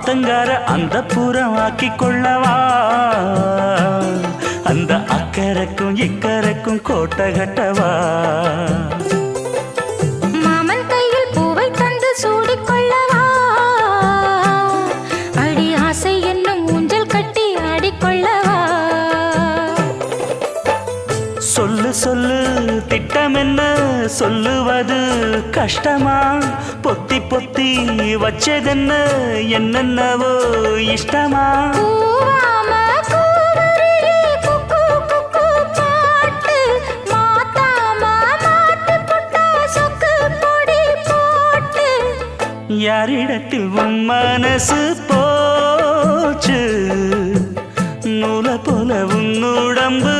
ஆத்தங்கார அந்த புறம் ஆக்கி கொள்ளவா அந்த அக்கறைக்கும் இக்கரைக்கும் கோட்டை கட்டவா மாமன் கையில் பூவை தந்து சூடிக்கொள்ளவா அடி ஆசை என்னும் ஊஞ்சல் கட்டி ஆடிக்கொள்ளவா சொல்லு சொல்லு திட்டம் என்ன சொல்லுவது கஷ்டமா பொத்தி பொத்தி வச்சதென்ன என்னென்னவோ இஷ்டமா யாரிடத்தில் உன் மனசு போச்சு நூலை போல உன் உடம்பு